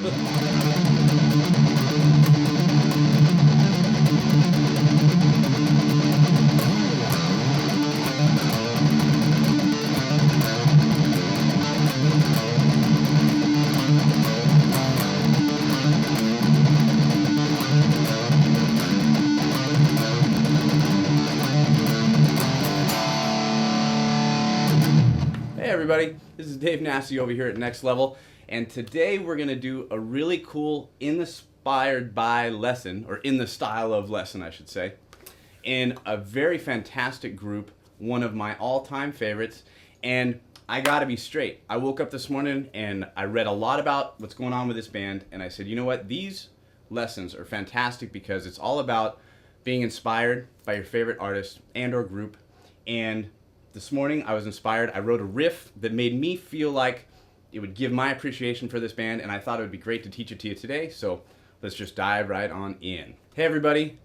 Hey everybody, this is Dave Nasty over here at Next Level, and today we're going to do a really cool inspired by lesson, or in the style of lesson I should say, in a very fantastic group, one of my all-time favorites. And I gotta be straight, I woke up this morning and I read a lot about what's going on with this band, and I said, you know what, these lessons are fantastic because it's all about being inspired by your favorite artist and or group. And this morning I was inspired. I wrote a riff that made me feel like it would give my appreciation for this band, and I thought it would be great to teach it to you today, so let's just dive right on in. Hey everybody,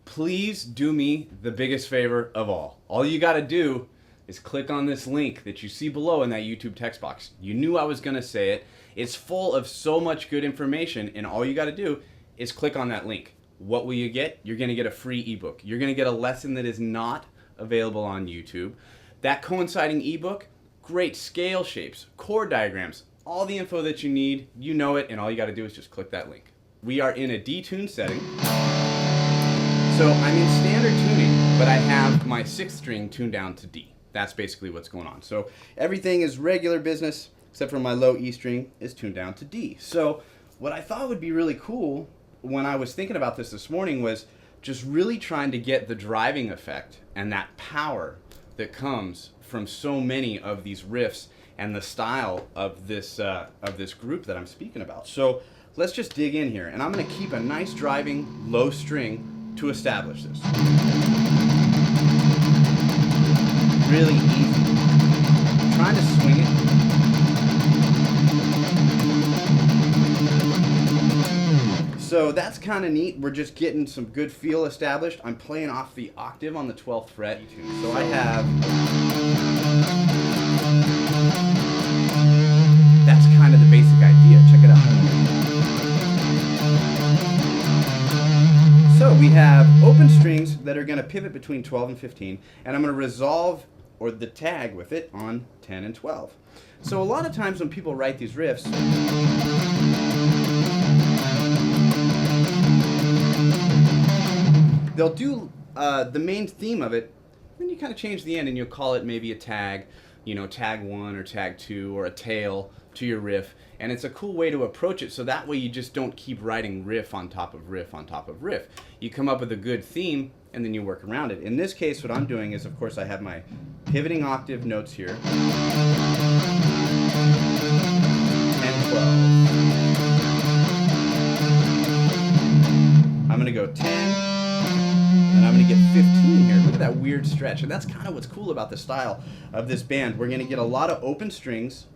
please do me the biggest favor of all. All you gotta do is click on this link that you see below in that YouTube text box. You knew I was gonna say it. It's full of so much good information, and all you gotta do is click on that link. What will you get? You're gonna get a free ebook. You're gonna get a lesson that is not available on YouTube. That coinciding ebook, great scale shapes, chord diagrams, all the info that you need, you know it, and all you gotta do is just click that link. We are in a D tune setting. So I'm in standard tuning, but I have my 6th string tuned down to D. That's basically what's going on. So everything is regular business, except for my low E string is tuned down to D. So what I thought would be really cool when I was thinking about this morning was just really trying to get the driving effect and that power that comes from so many of these riffs and the style of this group that I'm speaking about. So let's just dig in here, and I'm going to keep a nice driving low string to establish this. Really easy. I'm trying to swing it. So that's kind of neat. We're just getting some good feel established. I'm playing off the octave on the 12th fret. So I have... That's kind of the basic idea. Check it out. So we have open strings that are going to pivot between 12 and 15, and I'm going to resolve, or the tag with it, on 10 and 12. So a lot of times when people write these riffs, they'll do the main theme of it, then you kind of change the end and you'll call it maybe a tag, you know, tag 1 or tag 2 or a tail to your riff. And it's a cool way to approach it, so that way you just don't keep writing riff on top of riff on top of riff. You come up with a good theme and then you work around it. In this case, what I'm doing is, of course, I have my pivoting octave notes here. 10, 12. I'm going to go 10, and I'm going to get 15 here. Look at that weird stretch. And that's kind of what's cool about the style of this band. We're going to get a lot of open strings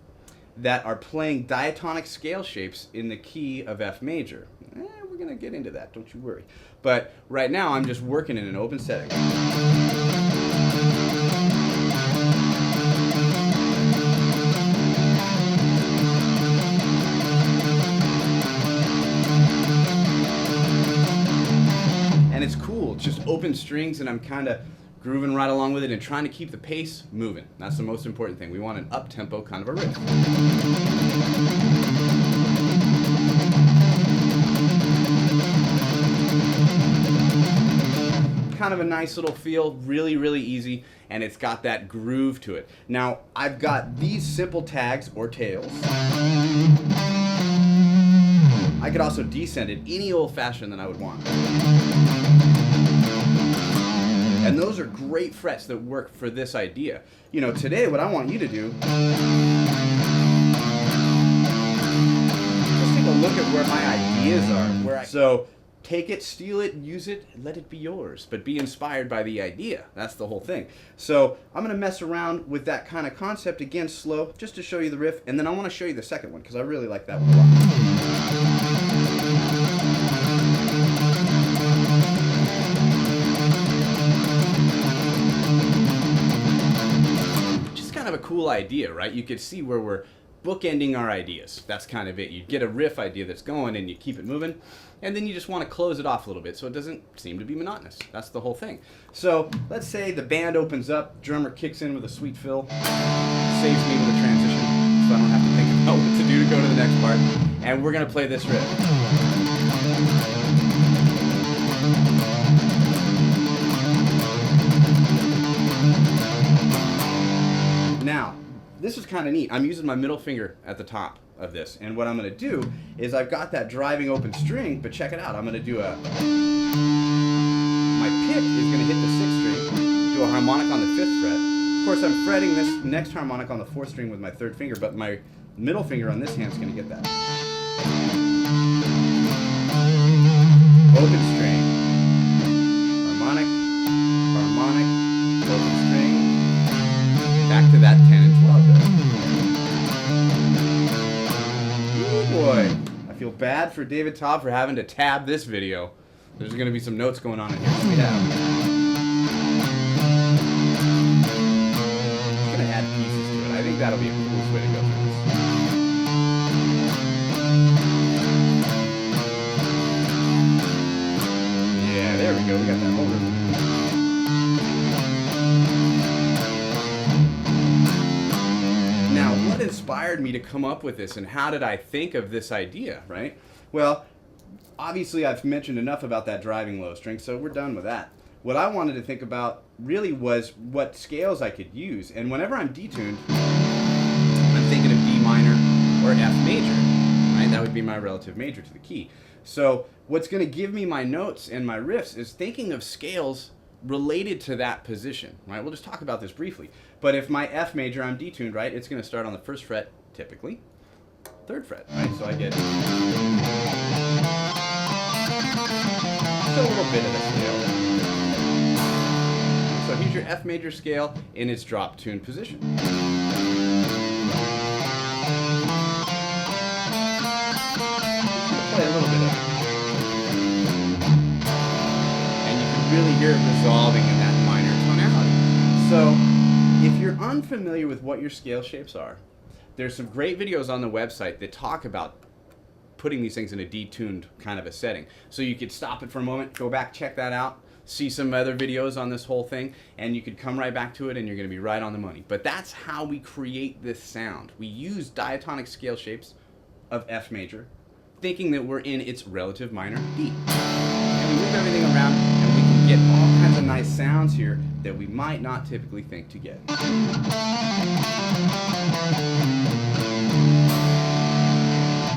that are playing diatonic scale shapes in the key of F major. We're going to get into that, don't you worry. But right now I'm just working in an open setting. And it's cool, it's just open strings, and I'm kind of grooving right along with it and trying to keep the pace moving. That's the most important thing. We want an up-tempo kind of a riff. Kind of a nice little feel, really, really easy, and it's got that groove to it. Now, I've got these simple tags or tails. I could also descend it any old fashion that I would want. And those are great frets that work for this idea. You know, today what I want you to do, just take a look at where my ideas are. So take it, steal it, use it, let it be yours. But be inspired by the idea. That's the whole thing. So I'm going to mess around with that kind of concept, again, slow, just to show you the riff. And then I want to show you the second one, because I really like that one a lot. Kind of a cool idea, right? You could see where we're bookending our ideas. That's kind of it. You get a riff idea that's going and you keep it moving, and then you just want to close it off a little bit so it doesn't seem to be monotonous. That's the whole thing. So let's say the band opens up, drummer kicks in with a sweet fill, saves me with a transition so I don't have to think about what to do to go to the next part, and we're going to play this riff. Now, this is kind of neat. I'm using my middle finger at the top of this, and what I'm going to do is I've got that driving open string, but check it out. I'm going to do my pick is going to hit the 6th string, do a harmonic on the 5th fret. Of course, I'm fretting this next harmonic on the 4th string with my 3rd finger, but my middle finger on this hand is going to get that. Open string, harmonic, harmonic, open string, back to that 10 and 12 there. Oh boy, I feel bad for David Taub for having to tab this video. There's going to be some notes going on in here. So we have. I'm going to add pieces to it. I think that'll be a cool way to go through this. Yeah, there we go. We got that whole rhythm. Now, what inspired me to come up with this, and how did I think of this idea, right? Well, obviously I've mentioned enough about that driving low string, so we're done with that. What I wanted to think about really was what scales I could use, and whenever I'm detuned, I'm thinking of D minor or F major, right? That would be my relative major to the key. So what's going to give me my notes and my riffs is thinking of scales related to that position, right? We'll just talk about this briefly. But if my F major, I'm detuned, right? It's going to start on the 1st fret, typically, 3rd fret, right? So I get just a little bit of the scale. So here's your F major scale in its drop tune position. Play a little bit of it. And you can really hear it resolving in that minor tonality. So if you're unfamiliar with what your scale shapes are, there's some great videos on the website that talk about putting these things in a detuned kind of a setting. So you could stop it for a moment, go back, check that out, see some other videos on this whole thing, and you could come right back to it and you're going to be right on the money. But that's how we create this sound. We use diatonic scale shapes of F major, thinking that we're in its relative minor D. And we move everything around and we can get all kinds of nice sounds here that we might not typically think to get.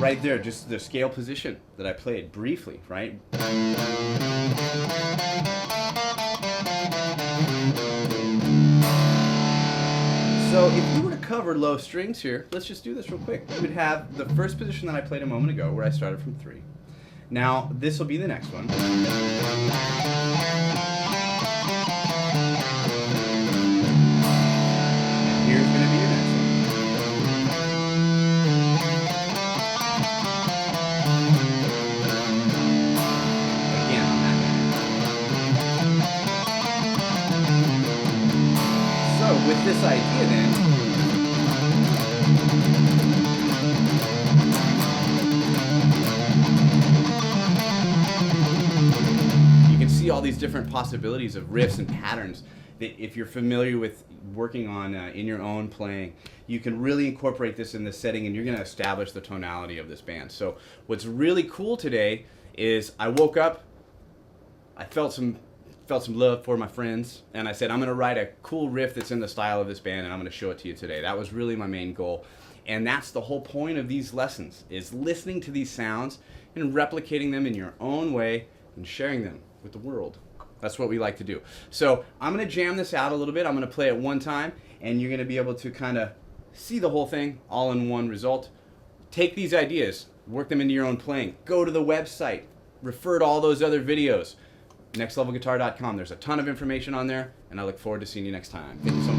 Right there, just the scale position that I played briefly, right? So if you were to cover low strings here, let's just do this real quick. We would have the first position that I played a moment ago where I started from 3. Now, this will be the next one. Here's going to be your next one. Again on that guy. So with this idea then, all these different possibilities of riffs and patterns that if you're familiar with working on in your own playing, you can really incorporate this in this setting and you're going to establish the tonality of this band. So what's really cool today is I woke up, I felt some love for my friends, and I said I'm going to write a cool riff that's in the style of this band and I'm going to show it to you today. That was really my main goal. And that's the whole point of these lessons, is listening to these sounds and replicating them in your own way and sharing them with the world. That's what we like to do. So I'm going to jam this out a little bit. I'm going to play it one time, and you're going to be able to kind of see the whole thing all in one result. Take these ideas, work them into your own playing. Go to the website, refer to all those other videos. nextlevelguitar.com. There's a ton of information on there, and I look forward to seeing you next time. Thank you so much.